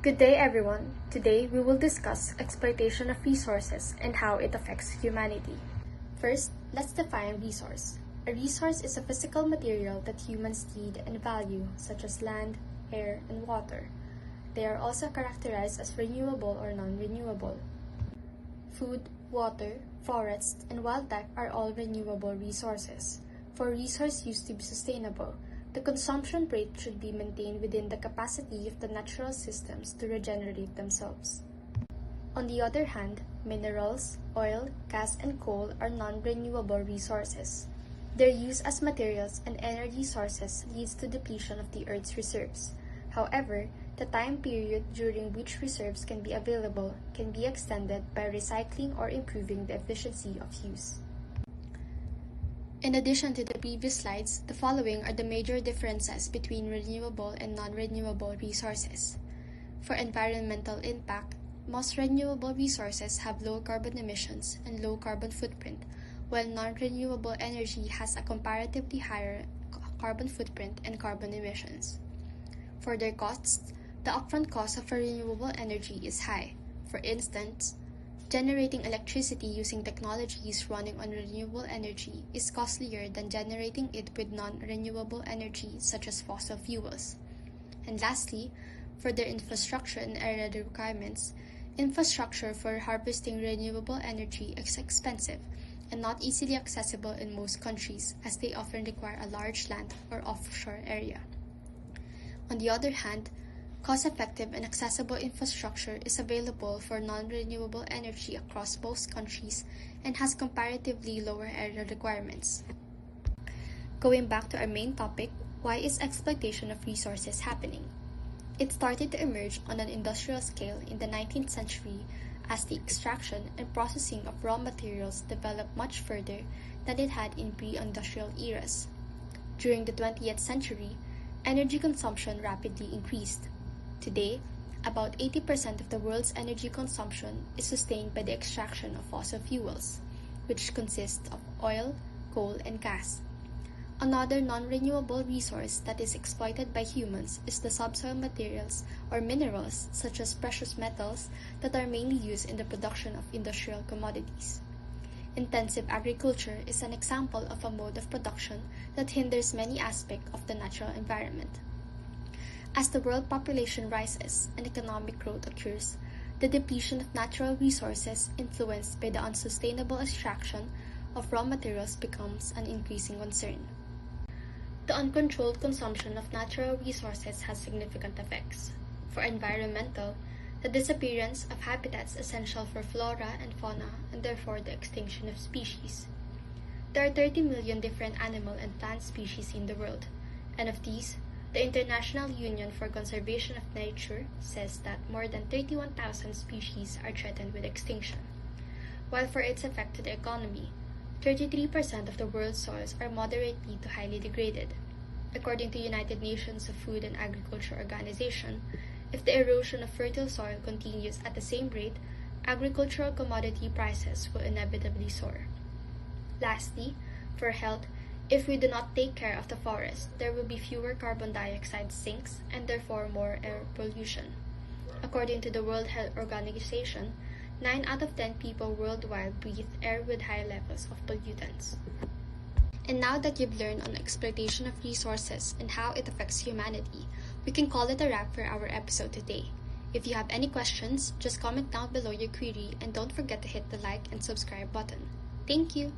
Good day, everyone. Today, we will discuss exploitation of resources and how it affects humanity. First, let's define resource. A resource is a physical material that humans need and value, such as land, air, and water. They are also characterized as renewable or non-renewable. Food, water, forests, and wildlife are all renewable resources. For resource use to be sustainable, the consumption rate should be maintained within the capacity of the natural systems to regenerate themselves. On the other hand, minerals, oil, gas, and coal are non-renewable resources. Their use as materials and energy sources leads to depletion of the Earth's reserves. However, the time period during which reserves can be available can be extended by recycling or improving the efficiency of use. In addition to the previous slides, the following are the major differences between renewable and non-renewable resources. For environmental impact, most renewable resources have low carbon emissions and low carbon footprint, while non-renewable energy has a comparatively higher carbon footprint and carbon emissions. For their costs, the upfront cost of a renewable energy is high. For instance, generating electricity using technologies running on renewable energy is costlier than generating it with non-renewable energy such as fossil fuels. And lastly, for their infrastructure and area requirements, infrastructure for harvesting renewable energy is expensive and not easily accessible in most countries, as they often require a large land or offshore area. On the other hand, cost-effective and accessible infrastructure is available for non-renewable energy across most countries and has comparatively lower area requirements. Going back to our main topic, why is exploitation of resources happening? It started to emerge on an industrial scale in the 19th century as the extraction and processing of raw materials developed much further than it had in pre-industrial eras. During the 20th century, energy consumption rapidly increased. Today, about 80% of the world's energy consumption is sustained by the extraction of fossil fuels, which consist of oil, coal, and gas. Another non-renewable resource that is exploited by humans is the subsoil materials or minerals such as precious metals that are mainly used in the production of industrial commodities. Intensive agriculture is an example of a mode of production that hinders many aspects of the natural environment. As the world population rises and economic growth occurs, the depletion of natural resources influenced by the unsustainable extraction of raw materials becomes an increasing concern. The uncontrolled consumption of natural resources has significant effects. For environmental, the disappearance of habitats essential for flora and fauna and therefore the extinction of species. There are 30 million different animal and plant species in the world, and of these, the International Union for Conservation of Nature says that more than 31,000 species are threatened with extinction. While for its effect to the economy, 33% of the world's soils are moderately to highly degraded. According to United Nations Food and Agriculture Organization, if the erosion of fertile soil continues at the same rate, agricultural commodity prices will inevitably soar. Lastly, for health, if we do not take care of the forest, there will be fewer carbon dioxide sinks and therefore more air pollution. According to the World Health Organization, 9 out of 10 people worldwide breathe air with high levels of pollutants. And now that you've learned on exploitation of resources and how it affects humanity, we can call it a wrap for our episode today. If you have any questions, just comment down below your query and don't forget to hit the like and subscribe button. Thank you!